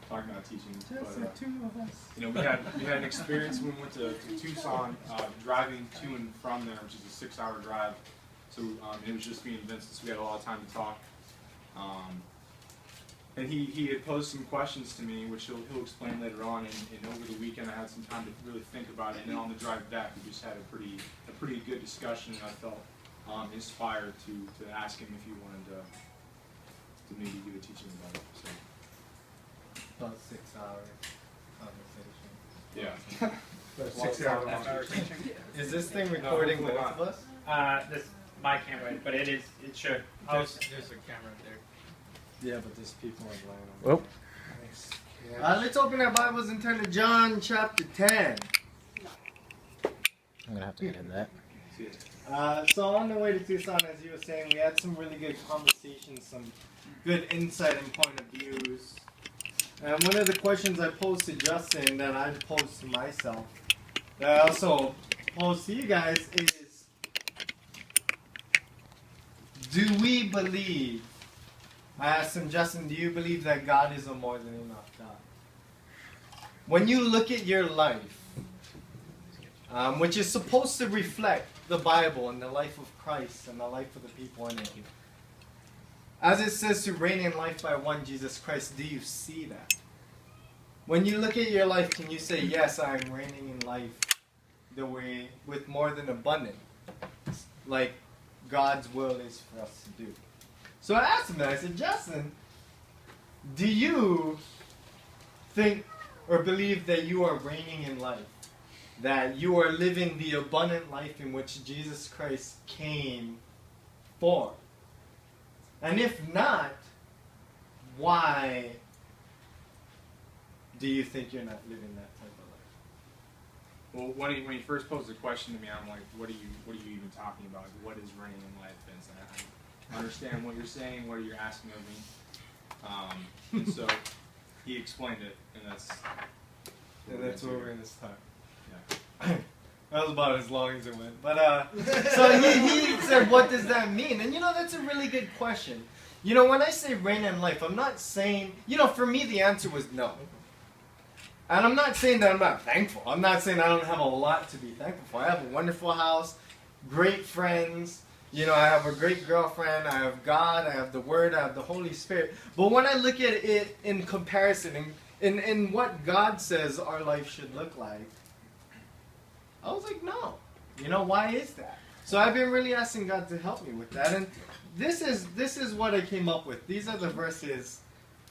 talking about teaching. Just But, the two of us. you know, we had an experience when we went to Tucson, driving to and from there, which is a 6-hour drive. So it was just me and Vincent, so we had a lot of time to talk. And he had posed some questions to me, which he'll explain later on. And over the weekend, I had some time to really think about it. And then on the drive back, we just had a pretty good discussion, and I felt inspired to ask him if he wanted to maybe give a teaching about it. So. About 6 hours conversation. Yeah. 6 hours. Is this thing recording both of us? This my camera, but it should. There's a camera there. Yeah, but there's people online. Well. Let's open our Bibles and turn to John chapter 10. I'm going to have to edit that. So on the way to Tucson, as you were saying, we had some really good conversations, some good insight and point of views. And one of the questions I posed to Justin that I posed to myself, that I also posed to you guys is, do we believe, I asked him, Justin, do you believe that God is a more than enough God? When you look at your life, which is supposed to reflect the Bible and the life of Christ and the life of the people in it, as it says to reign in life by one Jesus Christ, do you see that? When you look at your life, can you say, yes, I am reigning in life the way with more than abundant, like God's will is for us to do? So I asked him that. I said, Justin, do you think or believe that you are reigning in life? That you are living the abundant life in which Jesus Christ came for? And if not, why do you think you're not living that type of life? Well, when he first posed the question to me, I'm like, what are you even talking about? What is reigning in life, Vince? I understand what you're saying, what you're asking of me. And so he explained it, and that's where we're going to start. Yeah. That was about as long as it went. But so he said, what does that mean? And that's a really good question. When I say reign in life, I'm not saying, for me the answer was no. And I'm not saying that I'm not thankful. I'm not saying I don't have a lot to be thankful for. I have a wonderful house, great friends. I have a great girlfriend. I have God. I have the Word. I have the Holy Spirit. But when I look at it in comparison, in what God says our life should look like, I was like, no. Why is that? So I've been really asking God to help me with that. And this is what I came up with. These are the verses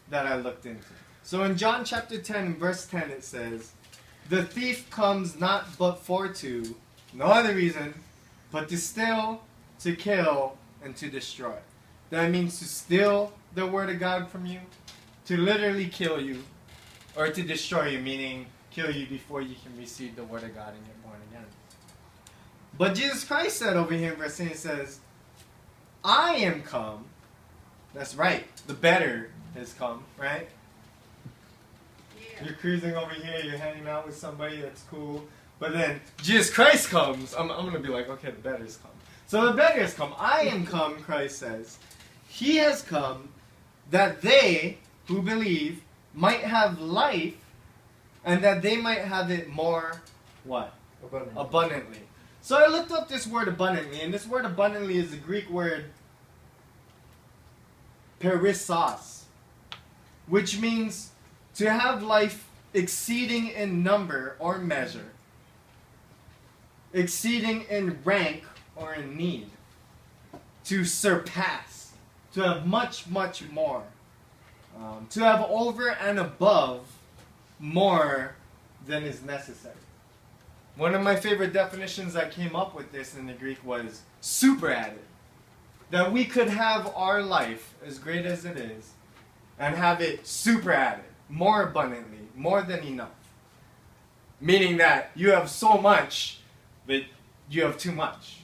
that I looked into. So in John chapter 10, verse 10, it says, the thief comes not but for to, no other reason, but to steal, to kill, and to destroy. That means to steal the word of God from you, to literally kill you, or to destroy you, meaning kill you before you can receive the word of God and you're born again. But Jesus Christ said over here in verse 10, it says, I am come. That's right. The better has come, right? Yeah. You're cruising over here, you're hanging out with somebody, that's cool. But then Jesus Christ comes. I'm going to be like, okay, the better has come. So the better has come. I am come, Christ says. He has come that they who believe might have life, and that they might have it more, what? Abundantly. So I looked up this word abundantly, and this word abundantly is the Greek word perissos, which means to have life exceeding in number or measure, exceeding in rank or in need, to surpass, to have much, much more, to have over and above more than is necessary. One of my favorite definitions that came up with this in the Greek was superadded. That we could have our life, as great as it is, and have it superadded, more abundantly, more than enough. Meaning that you have so much, but you have too much.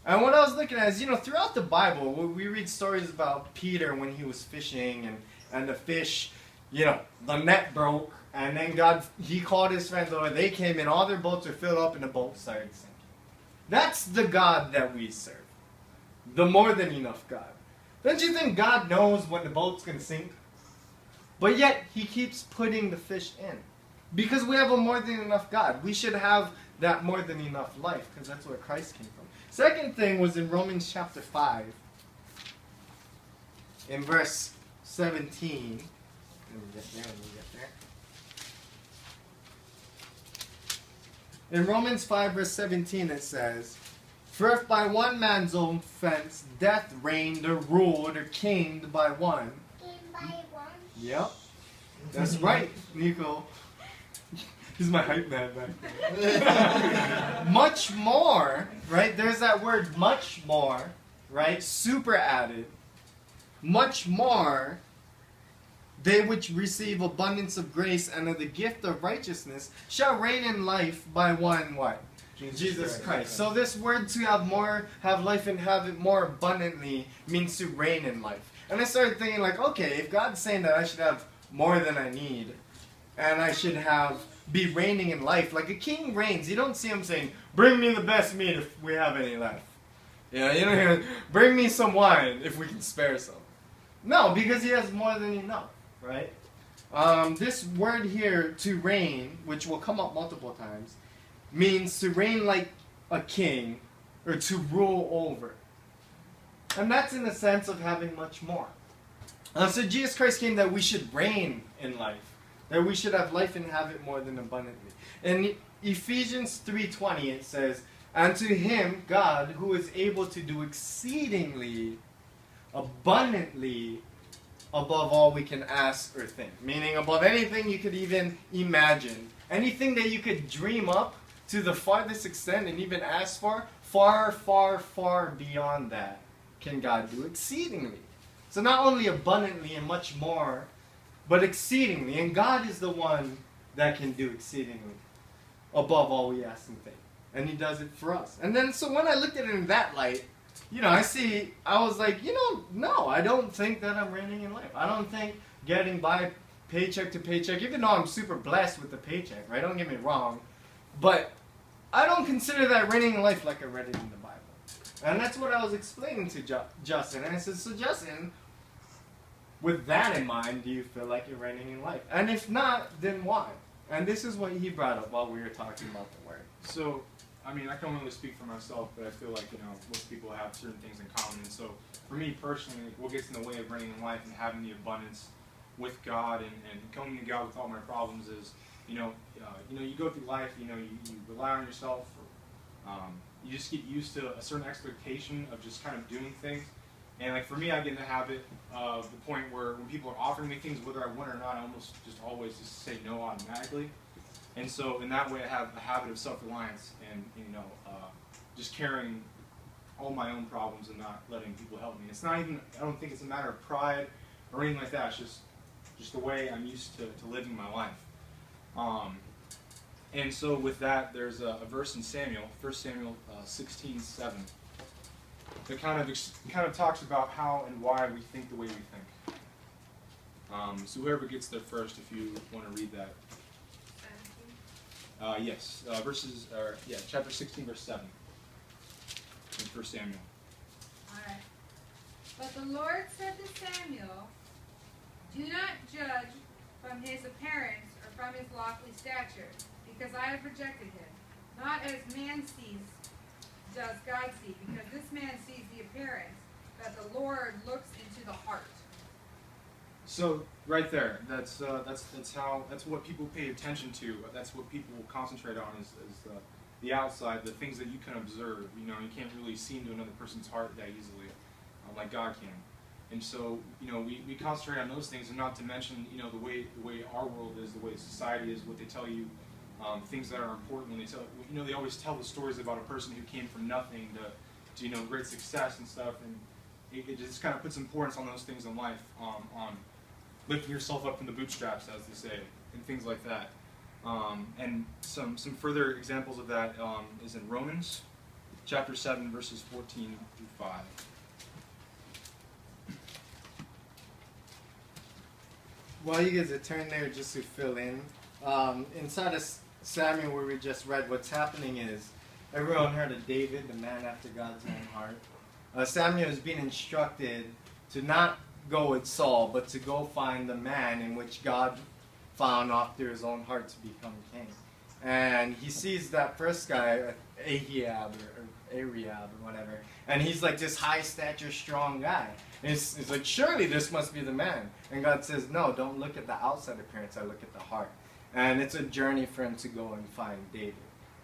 And what I was looking at is, throughout the Bible, we read stories about Peter when he was fishing, and the fish, the net broke, and then God, he called his friends over, they came in, all their boats were filled up, and the boat started sinking. That's the God that we serve. The more than enough God. Don't you think God knows when the boat's going to sink? But yet, he keeps putting the fish in. Because we have a more than enough God. We should have that more than enough life, because that's where Christ came from. Second thing was in Romans chapter 5, in verse 17. Let me get there. In Romans 5, verse 17, it says, "For if by one man's own offense death reigned or ruled or kinged by one." Yep. That's right, Nico. He's my hype man back there. Much more, right? There's that word much more, right? Super added. Much more, they which receive abundance of grace and of the gift of righteousness shall reign in life by one what? Jesus Christ. So this word to have life and have it more abundantly means to reign in life. And I started thinking like, okay, if God's saying that I should have more than I need, and I should be reigning in life, like a king reigns. You don't see him saying, "Bring me the best meat if we have any left." Yeah, you don't hear, "Bring me some wine if we can spare some." No, because he has more than enough, right? This word here, to reign, which will come up multiple times, means to reign like a king, or to rule over. And that's in the sense of having much more. So Jesus Christ came that we should reign in life, that we should have life and have it more than abundantly. In Ephesians 3:20 it says, "And to him, God, who is able to do exceedingly abundantly above all we can ask or think." Meaning above anything you could even imagine. Anything that you could dream up to the farthest extent and even ask for, far, far, far beyond that can God do exceedingly. So not only abundantly and much more, but exceedingly. And God is the one that can do exceedingly above all we ask and think. And he does it for us. And then, so when I looked at it in that light, I was like, no, I don't think that I'm reigning in life. I don't think getting by paycheck to paycheck, even though I'm super blessed with the paycheck, right? Don't get me wrong. But I don't consider that reigning in life like I read it in the Bible. And that's what I was explaining to Justin. And I said, so Justin, with that in mind, do you feel like you're reigning in life? And if not, then why? And this is what he brought up while we were talking about the word. So, I mean, I can only speak for myself, but I feel like, most people have certain things in common. And so, for me personally, what gets in the way of reigning in life and having the abundance with God and coming to God with all my problems is, you go through life, you rely on yourself, or, you just get used to a certain expectation of just kind of doing things. And like for me, I get in the habit of the point where when people are offering me things, whether I want or not, I almost just always just say no automatically. And so in that way, I have a habit of self-reliance and just carrying all my own problems and not letting people help me. It's not even, I don't think it's a matter of pride or anything like that. It's just the way I'm used to living my life. And so with that, there's a verse in Samuel, 1 Samuel 16:7. That kind of talks about how and why we think the way we think. So whoever gets there first, if you want to read that. Yes, chapter 16, verse 7 in 1 Samuel. All right. But the Lord said to Samuel, "Do not judge from his appearance or from his lofty stature, because I have rejected him. Not as man sees does God see, because this man sees the appearance, but the Lord looks into the heart." So right there, that's what people pay attention to. That's what people concentrate on is the outside, the things that you can observe. You can't really see into another person's heart that easily, like God can. And so we concentrate on those things, and not to mention the way our world is, the way society is, what they tell you. Things that are important when they tell, they always tell the stories about a person who came from nothing to great success and stuff, and it just kind of puts importance on those things in life, on lifting yourself up from the bootstraps, as they say, and things like that. And some further examples of that is in Romans, chapter 7, verses 14 through 5. While you guys are turning there, just to fill in, inside of Samuel, where we just read, what's happening is everyone heard of David, the man after God's own heart. Samuel is being instructed to not go with Saul, but to go find the man in which God found after his own heart to become king. And he sees that first guy, Ahab or Ariab or whatever, and he's like this high stature, strong guy. And it's like, surely this must be the man. And God says, no, don't look at the outside appearance, I look at the heart. And it's a journey for him to go and find David.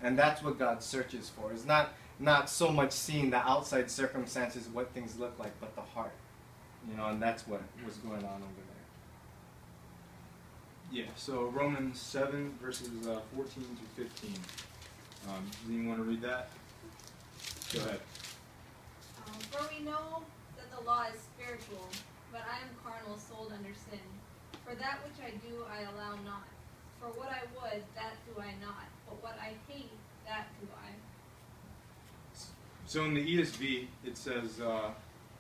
And that's what God searches for. It's not so much seeing the outside circumstances, what things look like, but the heart. You know, and that's what was going on over there. Yeah, so Romans 7, verses 14 through 15. Does anyone want to read that? Go ahead. For we know that the law is spiritual, but I am carnal, sold under sin. For that which I do, I allow not. For what I would, that do I not. But what I hate, that do I. So in the ESV, it says,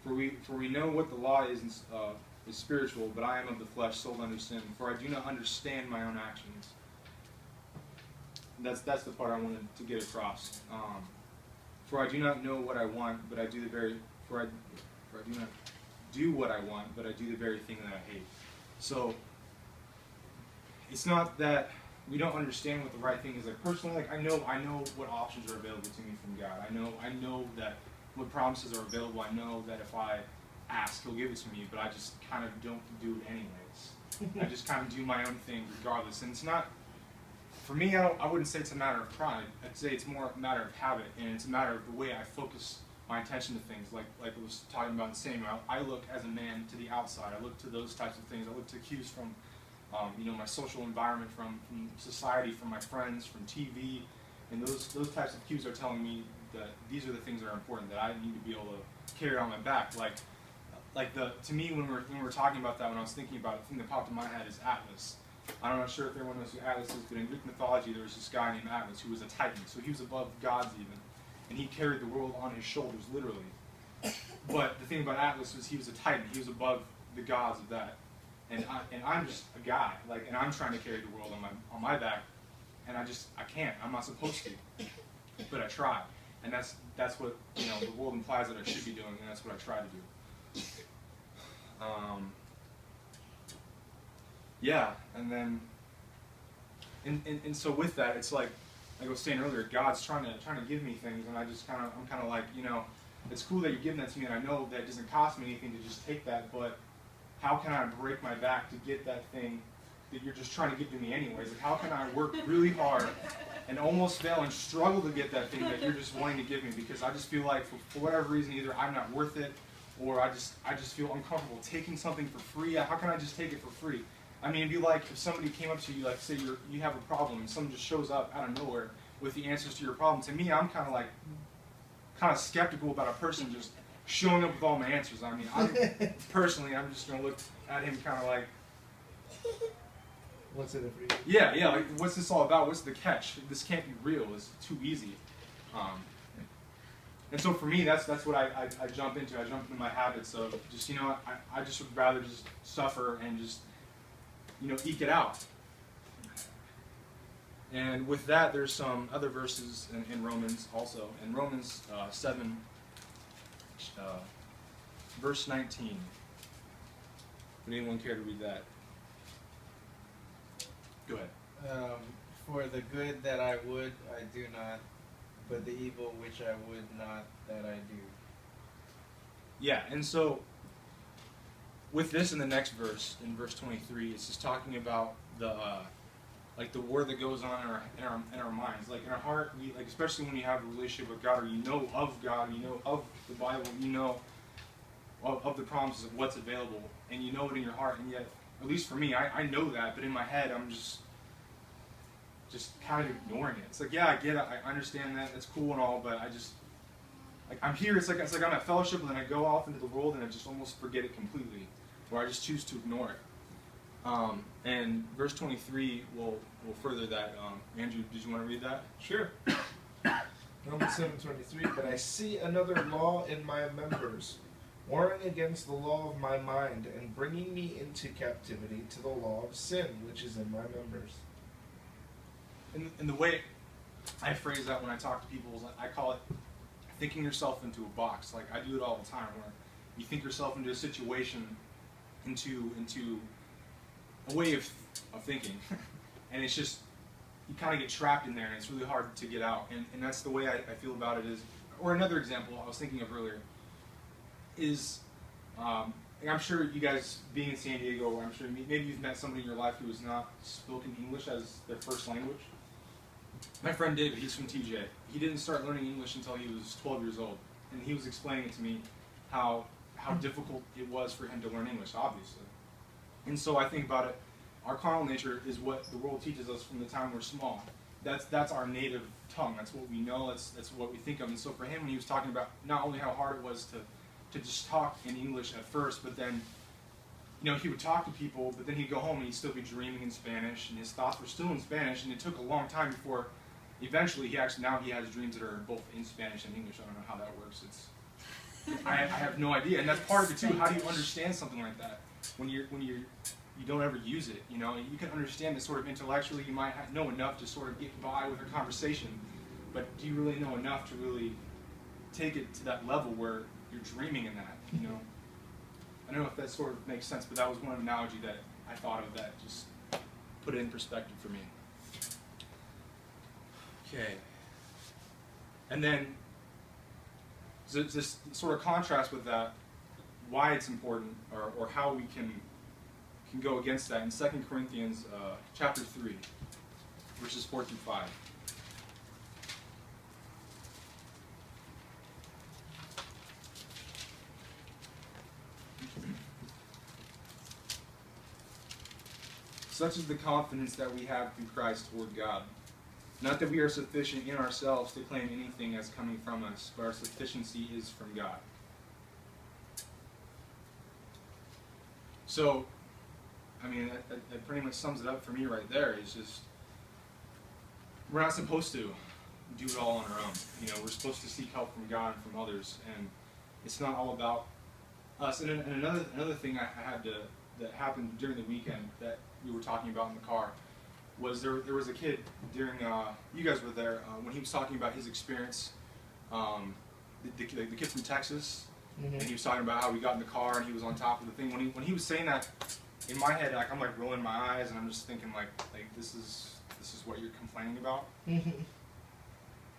for we know what the law is spiritual, but I am of the flesh, sold under sin. For I do not understand my own actions. That's the part I wanted to get across. For I do not know what I want, but I do the very. For I do not do what I want, but I do the very thing that I hate. So it's not that we don't understand what the right thing is. Like personally, like I know what options are available to me from God. I know that what promises are available. I know that if I ask, He'll give it to me. But I just kind of don't do it anyways. I just kind of do my own thing regardless. And it's not, for me, I wouldn't say it's a matter of pride. I'd say it's more a matter of habit, and it's a matter of the way I focus my attention to things. Like I was talking about in Samuel, I look as a man to the outside. I look to those types of things. I look to cues from my social environment, from society, from my friends, from TV, and those types of cues are telling me that these are the things that are important, that I need to be able to carry on my back. To me, when we were talking about that, when I was thinking about it, the thing that popped in my head is Atlas. I'm not sure if everyone knows who Atlas is, but in Greek mythology, there was this guy named Atlas who was a titan, so he was above gods even, and he carried the world on his shoulders, literally. But the thing about Atlas was he was a titan; he was above the gods of that. And I'm just a guy, and I'm trying to carry the world on my back, and I can't. I'm not supposed to, but I try, and that's what the world implies that I should be doing, and that's what I try to do. Yeah, and then, and so with that, it's like I was saying earlier, God's trying to give me things, and I'm kind of like, it's cool that you're giving that to me, and I know that it doesn't cost me anything to just take that, but how can I break my back to get that thing that you're just trying to give to me anyways? Like, how can I work really hard and almost fail and struggle to get that thing that you're just wanting to give me? Because I just feel like for whatever reason, either I'm not worth it, or I just feel uncomfortable taking something for free. How can I just take it for free? I mean, it'd be like if somebody came up to you, like say you have a problem, and someone just shows up out of nowhere with the answers to your problem. To me, I'm kind of skeptical about a person just showing up with all my answers. I mean, I'm just going to look at him kind of like, what's in it for you? Yeah, like, what's this all about? What's the catch? This can't be real. It's too easy. And so for me, that's what I jump into. I jump into my habits of just, I just would rather just suffer and just, eke it out. And with that, there's some other verses in Romans also. In Romans 7, verse 19. Would anyone care to read that? Go ahead. For the good that I would, I do not, but the evil which I would not, that I do. Yeah, and so with this in the next verse, in verse 23, it's just talking about the war that goes on in our minds, like in our heart. We especially when you have a relationship with God, or you know of God, you know of the Bible, you know of the promises of what's available, and you know it in your heart. And yet, at least for me, I know that, but in my head, I'm just kind of ignoring it. It's like, yeah, I get it, I understand that, it's cool and all, but I just I'm here. It's like I'm at fellowship, and then I go off into the world, and I just almost forget it completely, or I just choose to ignore it. And verse 23 will further that. Andrew, did you want to read that? Sure. Romans 7:23. But I see another law in my members, warring against the law of my mind, and bringing me into captivity to the law of sin, which is in my members. And the way I phrase that when I talk to people is I call it thinking yourself into a box. Like I do it all the time, where you think yourself into a situation, into a way of thinking, and it's just you kind of get trapped in there, and it's really hard to get out. And that's the way I feel about it. Is, or another example I was thinking of earlier is, I'm sure you guys being in San Diego, I'm sure maybe you've met somebody in your life who has not spoken English as their first language. My friend David, he's from TJ. He didn't start learning English until he was 12 years old, and he was explaining it to me how difficult it was for him to learn English, obviously. And so I think about it. Our carnal nature is what the world teaches us from the time we're small. That's our native tongue. That's what we know. That's what we think of. And so for him, when he was talking about not only how hard it was to just talk in English at first, but then, he would talk to people, but then he'd go home and he'd still be dreaming in Spanish, and his thoughts were still in Spanish, and it took a long time before eventually he has dreams that are both in Spanish and English. I don't know how that works. I have no idea. And that's part of it too. How do you understand something like that when you don't ever use it? You can understand it sort of intellectually. You might know enough to sort of get by with a conversation, but do you really know enough to really take it to that level where you're dreaming in that? I don't know if that sort of makes sense, but that was one analogy that I thought of that just put it in perspective for me. Okay. And then this sort of contrast with that, why it's important, or how we can go against that in 2 Corinthians chapter 3, verses 4 through 5. Such is the confidence that we have through Christ toward God. Not that we are sufficient in ourselves to claim anything as coming from us, but our sufficiency is from God. So, that pretty much sums it up for me right there. It's just, we're not supposed to do it all on our own. We're supposed to seek help from God and from others, and it's not all about us. And another thing I had that happened during the weekend that we were talking about in the car was there was a kid during, you guys were there, when he was talking about his experience, the kid from Texas, and he was talking about how we got in the car and he was on top of the thing. When he was saying that, in my head, I'm like rolling my eyes and I'm just thinking like this is what you're complaining about. And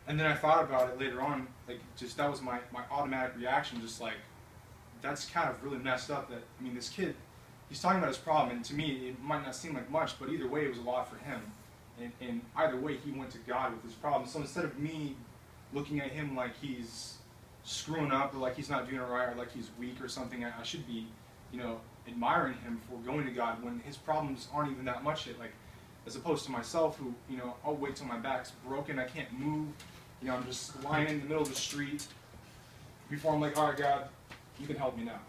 then I thought about it later on, that was my automatic reaction, just like, that's kind of really messed up. That this kid, he's talking about his problem, and to me it might not seem like much, but either way it was a lot for him. And either way he went to God with his problem. So instead of me looking at him like he's screwing up, or like he's not doing it right, or like he's weak or something, I should be, admiring him for going to God when his problems aren't even that much yet. As opposed to myself, who, I'll wait till my back's broken, I can't move, I'm just lying in the middle of the street before I'm like, all right, God, you can help me now.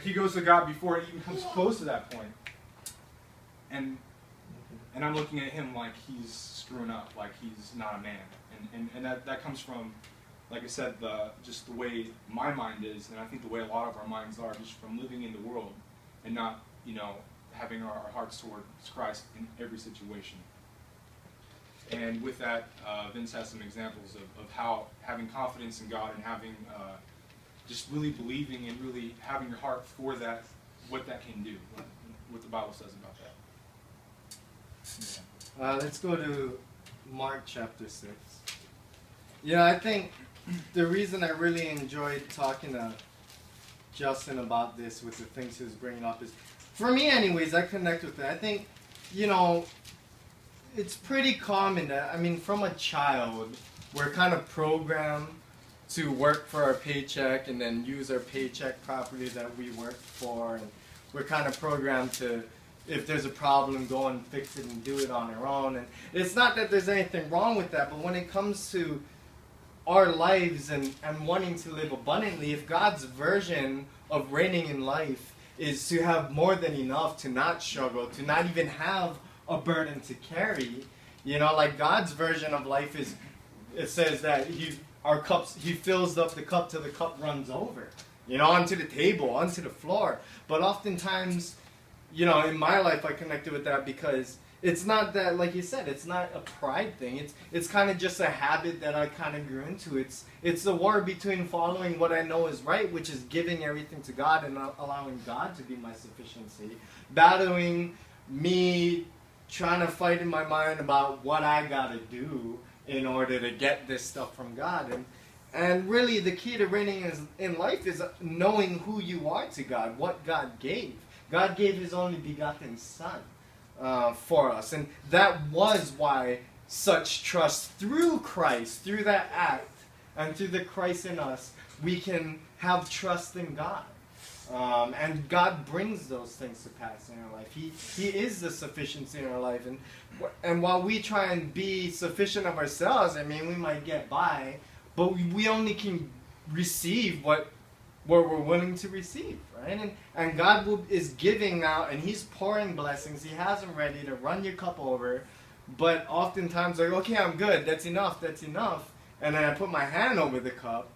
He goes to God before it even comes close to that point. And I'm looking at him like he's screwing up, like he's not a man. And that comes from, like I said, just the way my mind is, and I think the way a lot of our minds are, just from living in the world and not, having our hearts towards Christ in every situation. And with that, Vince has some examples of how having confidence in God and having just really believing and really having your heart for that, what that can do, what the Bible says about that. Let's go to Mark chapter 6. I think the reason I really enjoyed talking to Justin about this with the things he was bringing up is, for me anyways, I connect with it. I think, it's pretty common that, from a child, we're kind of programmed to work for our paycheck and then use our paycheck properly that we worked for. And we're kind of programmed to, if there's a problem, go and fix it and do it on our own. And it's not that there's anything wrong with that, but when it comes to our lives and wanting to live abundantly, if God's version of reigning in life is to have more than enough, to not struggle, to not even have a burden to carry, God's version of life is, it says that He fills up the cup till the cup runs over, onto the table, onto the floor. But oftentimes, in my life I connected with that because it's not that, like you said, it's not a pride thing. It's kind of just a habit that I kind of grew into. It's the war between following what I know is right, which is giving everything to God and allowing God to be my sufficiency, battling me trying to fight in my mind about what I gotta do in order to get this stuff from God. And really the key to reigning in life is knowing who you are to God, what God gave. God gave his only begotten Son for us. And that was why such trust through Christ, through that act, and through the Christ in us, we can have trust in God. And God brings those things to pass in our life. He is the sufficiency in our life. And while we try and be sufficient of ourselves, I mean, we might get by, but we only can receive what we're willing to receive, right? And God is giving now, and he's pouring blessings. He has them ready to run your cup over. But oftentimes, like, okay, I'm good. That's enough. And then I put my hand over the cup,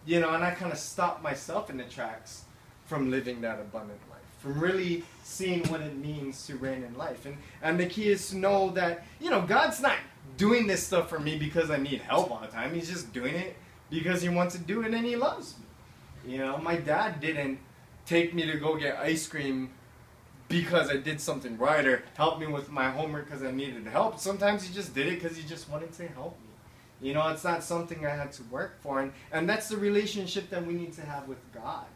and I kind of stop myself in the tracks from living that abundant life, from really seeing what it means to reign in life. And the key is to know that, God's not doing this stuff for me because I need help all the time. He's just doing it because he wants to do it and he loves me. My dad didn't take me to go get ice cream because I did something right or help me with my homework because I needed help. Sometimes he just did it because he just wanted to help me. It's not something I had to work for. And that's the relationship that we need to have with God.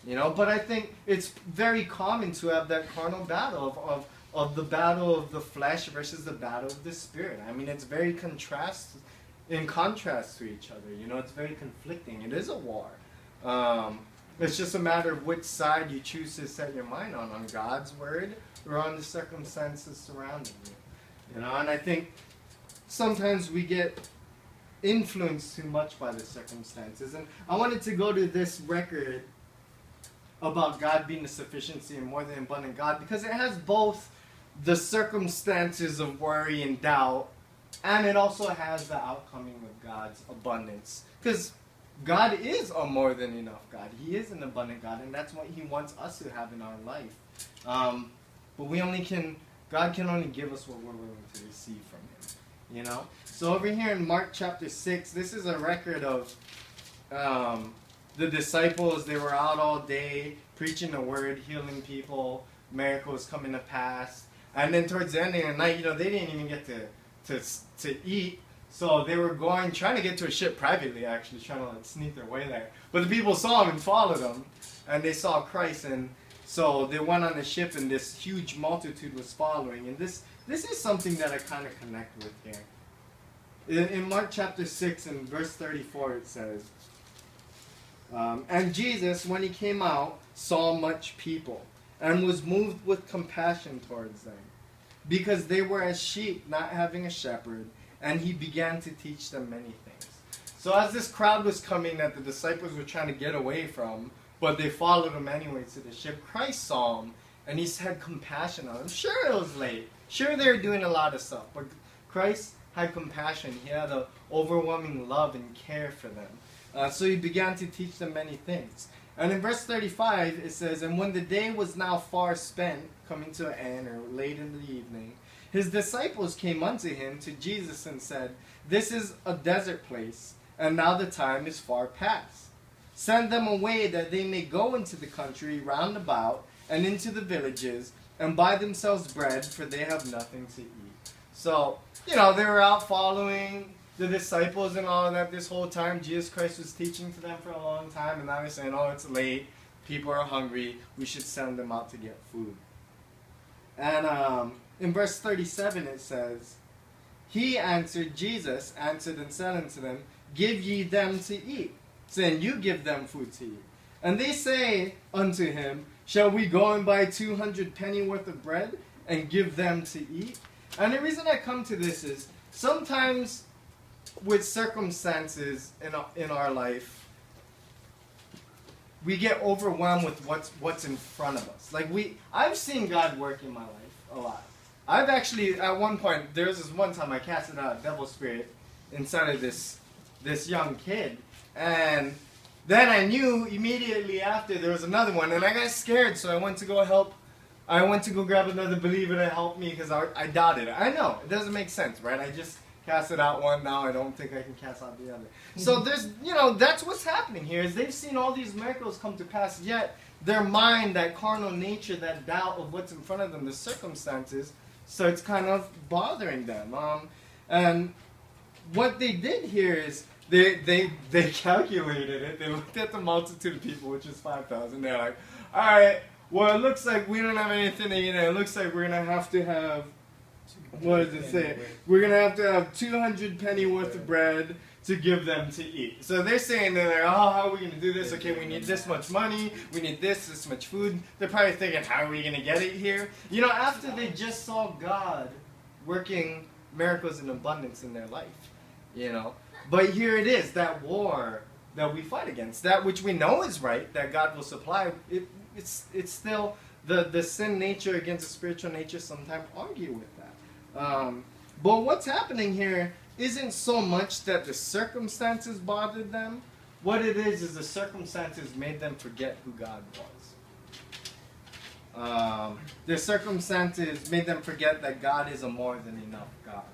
But I think it's very common to have that carnal battle of the battle of the flesh versus the battle of the spirit. I mean, it's very in contrast to each other. It's very conflicting. It is a war. It's just a matter of which side you choose to set your mind on God's word or on the circumstances surrounding you. And I think sometimes we get influenced too much by the circumstances. And I wanted to go to this record about God being the sufficiency and more than abundant God, because it has both the circumstances of worry and doubt, and it also has the outcoming of God's abundance. Because God is a more than enough God. He is an abundant God, and that's what he wants us to have in our life. But God can only give us what we're willing to receive from him. So over here in Mark chapter 6, this is a record of the disciples. They were out all day preaching the word, healing people, miracles coming to pass. And then towards the end of the night, they didn't even get to eat. So they were trying to get to a ship privately, actually, trying to sneak their way there. But the people saw them and followed them, and they saw Christ. And so they went on the ship, and this huge multitude was following. And this is something that I kind of connect with here. In Mark chapter 6 and verse 34, it says, and Jesus, when he came out, saw much people, and was moved with compassion towards them, because they were as sheep not having a shepherd, and he began to teach them many things. So as this crowd was coming that the disciples were trying to get away from, but they followed him anyway to the ship, Christ saw them, and he had compassion on them. Sure, it was late. Sure, they were doing a lot of stuff, but Christ had compassion. He had an overwhelming love and care for them. So he began to teach them many things. And in verse 35, it says, and when the day was now far spent, coming to an end, or late in the evening, his disciples came unto him, to Jesus, and said, this is a desert place, and now the time is far past. Send them away, that they may go into the country round about, and into the villages, and buy themselves bread, for they have nothing to eat. So, they were out following the disciples and all of that this whole time. Jesus Christ was teaching to them for a long time, and now he's saying, oh, it's late, people are hungry, we should send them out to get food. And in verse 37 it says, Jesus answered and said unto them, give ye them to eat, saying, you give them food to eat. And they say unto him, shall we go and buy 200 penny worth of bread, and give them to eat? And the reason I come to this is, sometimes with circumstances in our life, we get overwhelmed with what's in front of us. I've seen God work in my life a lot. I've actually, at one point, there was this one time I casted out a devil spirit inside of this young kid, and then I knew immediately after there was another one, and I got scared, so I went to go help I went to go grab another believer to help me because I doubted it. I know, it doesn't make sense, right? I just casted out one, now I don't think I can cast out the other. So there's, that's what's happening here, is they've seen all these miracles come to pass, yet their mind, that carnal nature, that doubt of what's in front of them, the circumstances, starts kind of bothering them. And what they did here is they calculated it. They looked at the multitude of people, which is 5,000. They're like, all right, well, it looks like we don't have anything to eat. It looks like we're going to have to have, what does it say? We're going to have 200 penny worth of bread to give them to eat. So they're saying, they're like, oh, how are we going to do this? Okay, we need this much money. We need this much food. They're probably thinking, how are we going to get it here? After they just saw God working miracles in abundance in their life, But here it is, that war that we fight against, that which we know is right, that God will supply. It's still the sin nature against the spiritual nature sometimes argue with that. But what's happening here isn't so much that the circumstances bothered them. What it is the circumstances made them forget who God was. The circumstances made them forget that God is a more than enough God.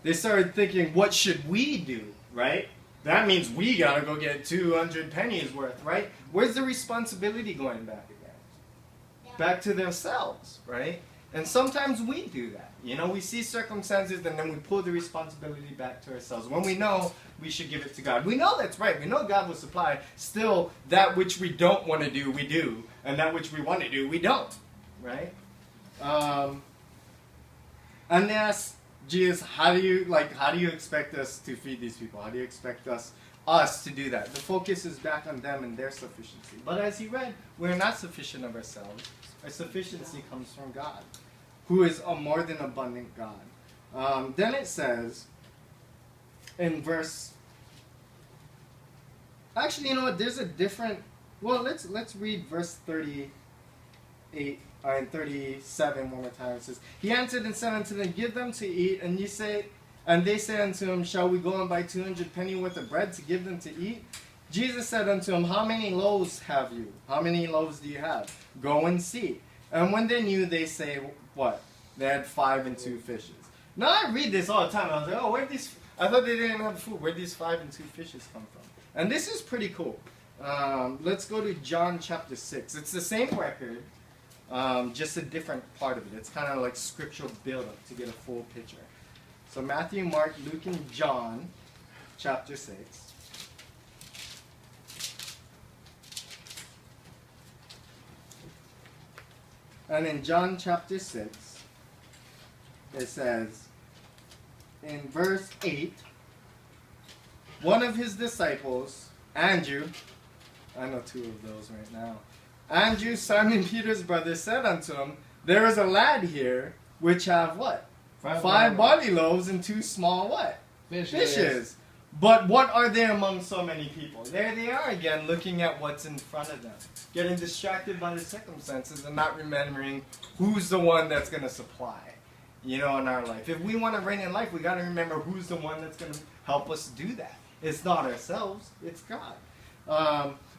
They started thinking, what should we do, right? That means we got to go get 200 pennies worth, right? Where's the responsibility going back again? Back to themselves, right? And sometimes we do that. We see circumstances and then we pull the responsibility back to ourselves. When we know we should give it to God. We know that's right. We know God will supply. Still, that which we don't want to do, we do. And that which we want to do, we don't, right? And they ask Jesus, how do you expect us to feed these people? How do you expect us to do that? The focus is back on them and their sufficiency. But as he read, we're not sufficient of ourselves. Our sufficiency comes from God, who is a more than abundant God. Then it says in verse. Actually, there's a different. Well, let's read verse 38 and 37 one more time. It says, he answered and said unto them, give them to eat. And they say unto him, shall we go and buy 200 penny worth of bread to give them to eat? Jesus said unto him, how many loaves have you? How many loaves do you have? Go and see. And when they knew, they say, what? They had 5 and 2 fishes. Now I read this all the time. I was like, oh, I thought they didn't have food. Where'd these 5 and 2 fishes come from? And this is pretty cool. Let's go to John chapter 6. It's the same record, just a different part of it. It's kind of like scriptural build-up to get a full picture. So Matthew, Mark, Luke, and John chapter 6. And in John chapter 6, it says, in verse 8, one of his disciples, Andrew, I know 2 of those right now, Andrew, Simon Peter's brother, said unto him, there is a lad here which have what? 5 barley loaves and 2 small what? Fishes. But what are there among so many people? There they are again, looking at what's in front of them. Getting distracted by the circumstances and not remembering who's the one that's going to supply, in our life. If we want to reign in life, we got to remember who's the one that's going to help us do that. It's not ourselves, it's God.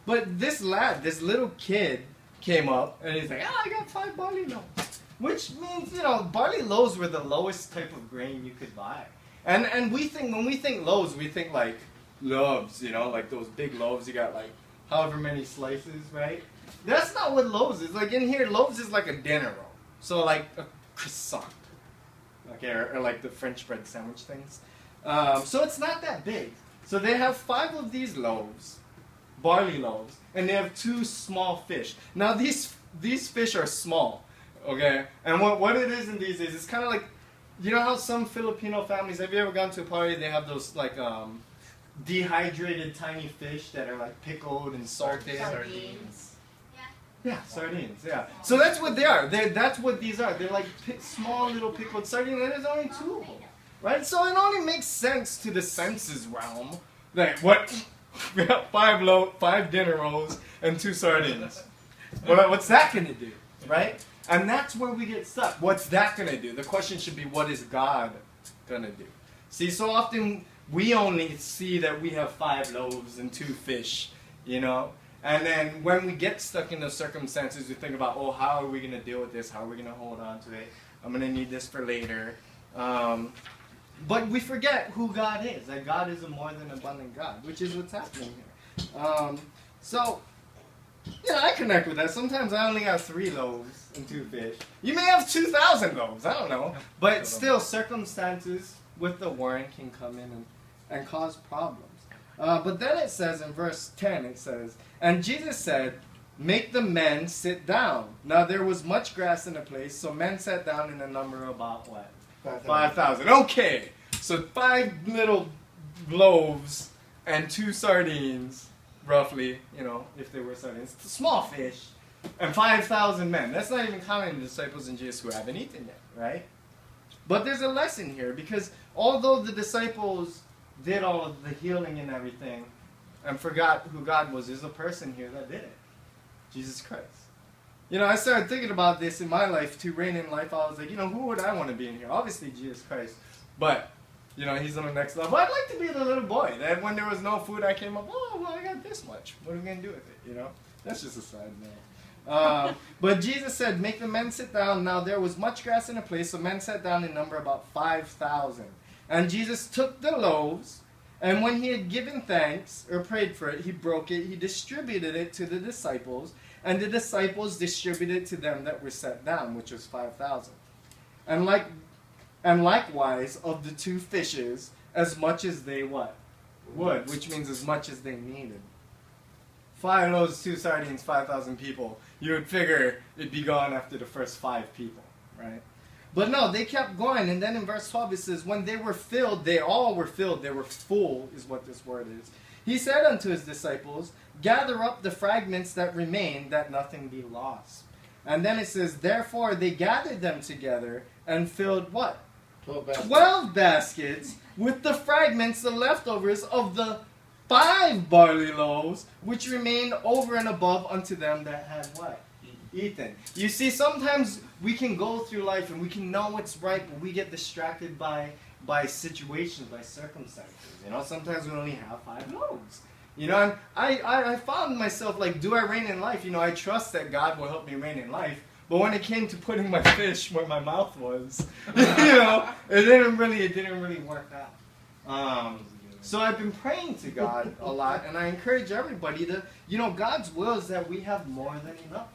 But this lad, this little kid, came up and he's like, I got 5 barley loaves. Which means, barley loaves were the lowest type of grain you could buy. And when we think loaves, we think like loaves, like those big loaves. You got like however many slices, right? That's not what loaves is. Like in here, loaves is like a dinner roll. So like a croissant, okay, or like the French bread sandwich things. So it's not that big. So they have 5 of these loaves, barley loaves, and they have 2 small fish. Now these fish are small, okay? And what it is in these days, it's kind of like, you know how some Filipino families, have you ever gone to a party, they have those like dehydrated tiny fish that are like pickled and salted? Sardines. Yeah, sardines, yeah. So that's what they are. That's what these are. They're like small little pickled sardines, and there's only 2 of them. Right? So it only makes sense to the senses realm. Like, what? We got 5 dinner rolls and 2 sardines. What's that going to do? Right? And that's where we get stuck. What's that going to do? The question should be, what is God going to do? See, so often we only see that we have 5 loaves and 2 fish, And then when we get stuck in those circumstances, we think about, oh, how are we going to deal with this? How are we going to hold on to it? I'm going to need this for later. But we forget who God is, that God is a more than abundant God, which is what's happening here. So, I connect with that. Sometimes I only have 3 loaves and 2 fish. You may have 2,000 loaves, I don't know. But still, circumstances with the warrant can come in and cause problems. But then it says in verse 10, it says, and Jesus said, make the men sit down. Now there was much grass in the place, so men sat down in a number about what? 5,000. Okay, so 5 little loaves and 2 sardines, roughly, if they were sardines, small fish, and 5,000 men. That's not even counting the disciples and Jesus who haven't eaten yet, right? But there's a lesson here, because although the disciples did all of the healing and everything and forgot who God was, there's a person here that did it. Jesus Christ. I started thinking about this in my life, to reign in life. I was like, who would I want to be in here? Obviously Jesus Christ. But, he's on the next level. I'd like to be the little boy that when there was no food, I came up, oh, well, I got this much. What are we going to do with it, That's just a side note. But Jesus said, make the men sit down. Now there was much grass in the place, so men sat down in number about 5,000. And Jesus took the loaves, and when he had given thanks, or prayed for it, he broke it, he distributed it to the disciples, and the disciples distributed it to them that were set down, which was 5,000. And likewise of the 2 fishes, as much as they what? Would, which means as much as they needed. 5 loaves, 2 sardines, 5,000 people. You would figure it'd be gone after the first 5 people, right? But no, they kept going, and then in verse 12 it says, when they were filled, they all were filled, they were full, is what this word is. He said unto his disciples, gather up the fragments that remain, that nothing be lost. And then it says, therefore they gathered them together, and filled what? 12 baskets with the fragments, the leftovers of the 5 barley loaves, which remained over and above unto them that had what? Eaten. You see, sometimes we can go through life and we can know what's right, but we get distracted by situations, by circumstances. Sometimes we only have 5 loaves. And I found myself like, do I reign in life? I trust that God will help me reign in life. But when it came to putting my fish where my mouth was, it didn't really work out. So I've been praying to God a lot, and I encourage everybody to, God's will is that we have more than enough.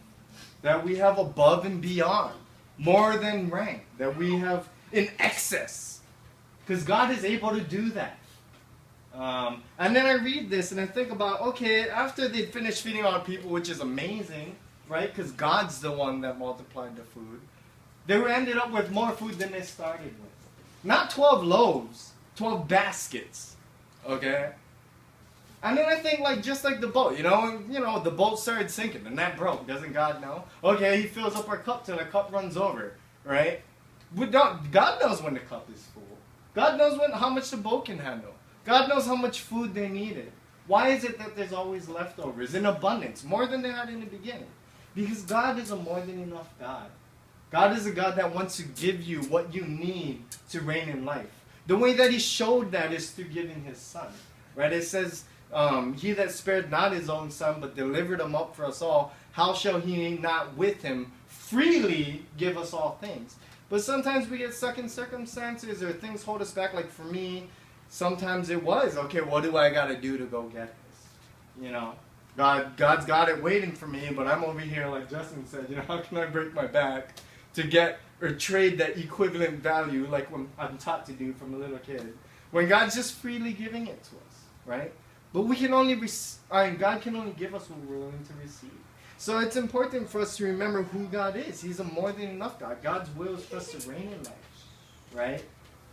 That we have above and beyond, more than rank, that we have in excess, because God is able to do that. And then I read this and I think about, okay, after they finished feeding all the people, which is amazing, right, because God's the one that multiplied the food, they ended up with more food than they started with. Not 12 loaves, 12 baskets, okay? And then I think, just like the boat, the boat started sinking, and that broke. Doesn't God know? Okay, he fills up our cup till the cup runs over, right? God knows when the cup is full. God knows how much the boat can handle. God knows how much food they needed. Why is it that there's always leftovers in abundance, more than they had in the beginning? Because God is a more than enough God. God is a God that wants to give you what you need to reign in life. The way that he showed that is through giving his son, right? It says, he that spared not his own son, but delivered him up for us all, how shall he not with him freely give us all things? But sometimes we get stuck in circumstances or things hold us back. Like for me, sometimes it was, okay, what do I got to do to go get this? God's got it waiting for me, but I'm over here, like Justin said, how can I break my back to get or trade that equivalent value like when I'm taught to do from a little kid, when God's just freely giving it to us, right? But we can only God can only give us what we're willing to receive. So it's important for us to remember who God is. He's a more than enough God. God's will is for us to reign in life, right?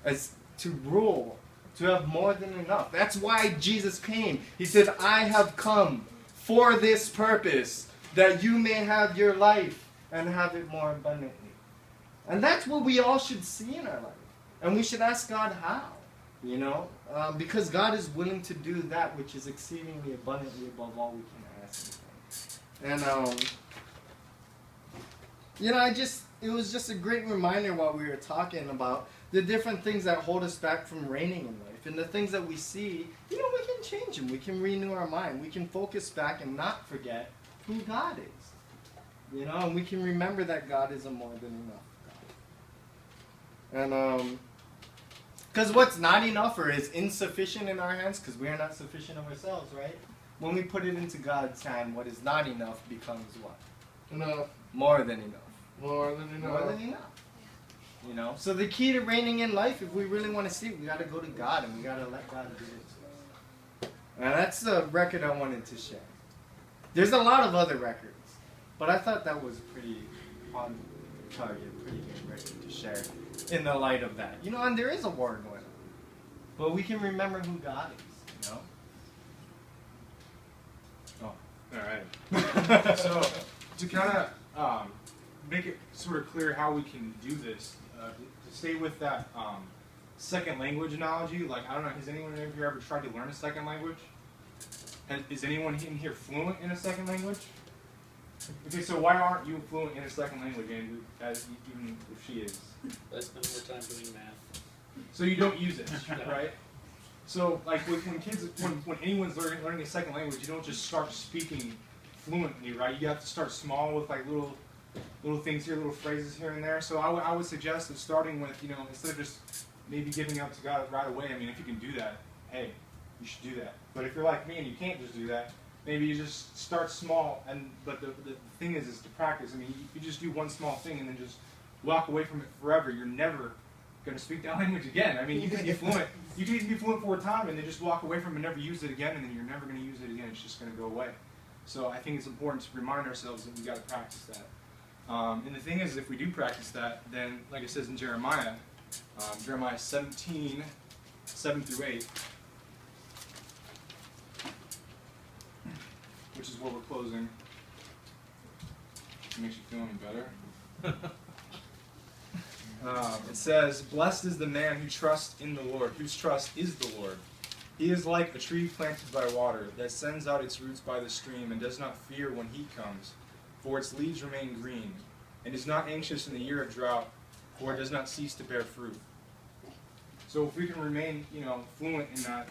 As to rule, to have more than enough. That's why Jesus came. He said, I have come for this purpose, that you may have your life and have it more abundantly. And that's what we all should see in our life. And we should ask God how. Because God is willing to do that which is exceedingly abundantly above all we can ask. And, it was just a great reminder while we were talking about the different things that hold us back from reigning in life. And the things that we see, we can change them. We can renew our mind. We can focus back and not forget who God is. And we can remember that God is a more than enough God. And, because what's not enough or is insufficient in our hands, because we are not sufficient of ourselves, right? When we put it into God's hand, what is not enough becomes what? Enough. More than enough. More than enough. More than enough. So the key to reigning in life, if we really want to see it, we got to go to God and we got to let God do it. And that's the record I wanted to share. There's a lot of other records, but I thought that was pretty on target, pretty good record to share in the light of that. And there is a war going on, but we can remember who God is. All right. So to kind of make it sort of clear how we can do this, to stay with that second language analogy. Like, I don't know, has anyone of you ever tried to learn a second language? Is anyone in here fluent in a second language? Okay, so why aren't you fluent in a second language, Andrew, even if she is? I spend more time doing math. So you don't use it, right? So, like, when anyone's learning a second language, you don't just start speaking fluently, right? You have to start small with, like, little things here, little phrases here and there. So I would suggest that starting with, instead of just maybe giving up to God right away, I mean, if you can do that, hey, you should do that. But if you're like me and you can't just do that, maybe you just start small. But the thing is to practice. I mean, you just do one small thing and then just walk away from it forever. You're never going to speak that language again. I mean, you can be fluent. You can even be fluent for a time and then just walk away from it and never use it again, and then you're never going to use it again. It's just going to go away. So I think it's important to remind ourselves that we got to practice that. And the thing is, if we do practice that, then, like it says in Jeremiah 17, 7 through 8, which is where we're closing. It makes you feel any better. It says, "Blessed is the man who trusts in the Lord, whose trust is the Lord. He is like a tree planted by water, that sends out its roots by the stream, and does not fear when heat comes, for its leaves remain green, and is not anxious in the year of drought, for it does not cease to bear fruit." So if we can remain, fluent in that,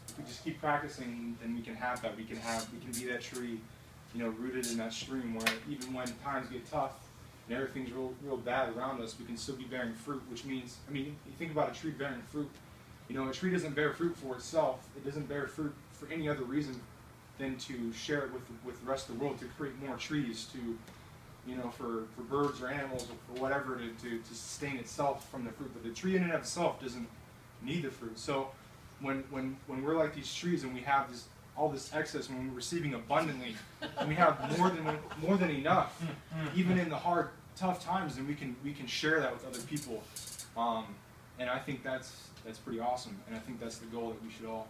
if we just keep practicing, then we can have that. We can be that tree, rooted in that stream, where even when times get tough and everything's real bad around us, we can still be bearing fruit. Which means, you think about a tree bearing fruit. A tree doesn't bear fruit for itself. It doesn't bear fruit for any other reason than to share it with the rest of the world, to create more trees, to, for birds or animals or for whatever, to sustain itself from the fruit. But the tree in and of itself doesn't need the fruit. So when we're like these trees and we have all this excess, when we're receiving abundantly, and we have more than enough, even in the hard, tough times, then we can share that with other people. And I think that's pretty awesome. And I think that's the goal that we should all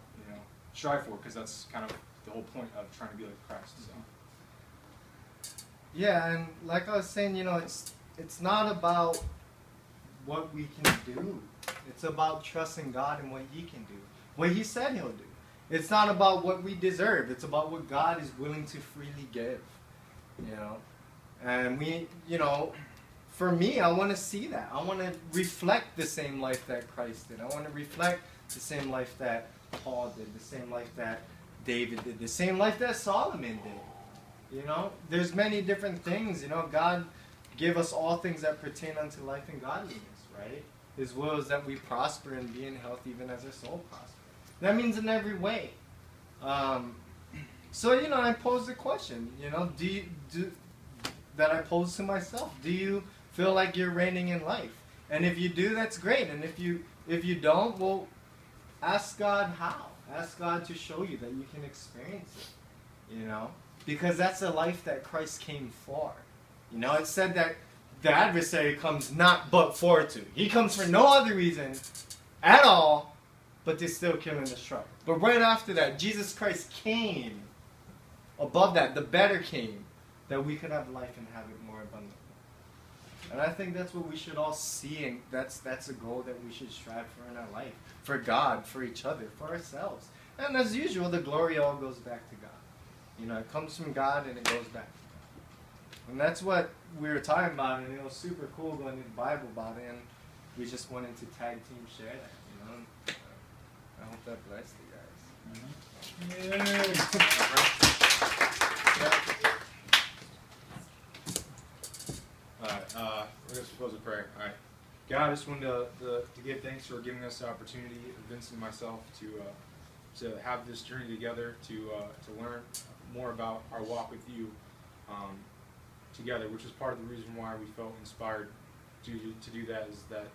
strive for, because that's kind of the whole point of trying to be like Christ. So. Yeah, and like I was saying, it's not about what we can do. It's about trusting God and what He can do, what He said He'll do. It's not about what we deserve. It's about what God is willing to freely give. And we, for me, I want to see that. I want to reflect the same life that Christ did. I want to reflect the same life that Paul did, the same life that David did, the same life that Solomon did. There's many different things. God give us all things that pertain unto life and godliness, right? His will is that we prosper and be in health even as our soul prospers. That means in every way. So, I pose the question, that I pose to myself. Do you feel like you're reigning in life? And if you do, that's great. And if you don't, well, ask God how. Ask God to show you that you can experience it. Because that's the life that Christ came for. It said that the adversary comes not but for to. He comes for no other reason at all but to still kill and destroy. But right after that, Jesus Christ came. Above that, the better came, that we could have life and have it more abundantly. And I think that's what we should all see, and that's a goal that we should strive for in our life. For God, for each other, for ourselves. And as usual, the glory all goes back to God. It comes from God and it goes back to God. And that's what we were talking about, and it was super cool going to the Bible about it, and we just wanted to tag team share that, you know. I hope that blessed you guys. Alright, we're going to propose a prayer. Alright. God, I just wanted to give thanks for giving us the opportunity, Vincent and myself, to have this journey together, to learn more about our walk with you together, which is part of the reason why we felt inspired to do that. Is that,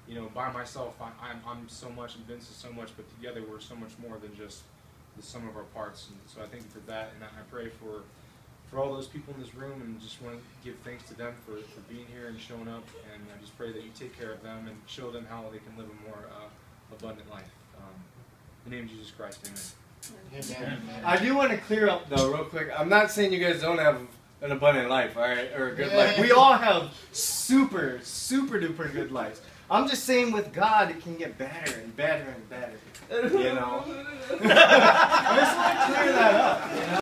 you know, by myself I'm so much and Vince is so much, but together we're so much more than just the sum of our parts. And so I thank you for that, and I pray for all those people in this room, and just want to give thanks to them for being here and showing up, and I just pray that you take care of them and show them how they can live a more abundant life. In the name of Jesus Christ, amen. I do want to clear up though, real quick. I'm not saying you guys don't have an abundant life, all right, or a good life. We all have super, super duper good lives. I'm just saying with God, it can get better and better and better. You know? I just want to clear that up. You know?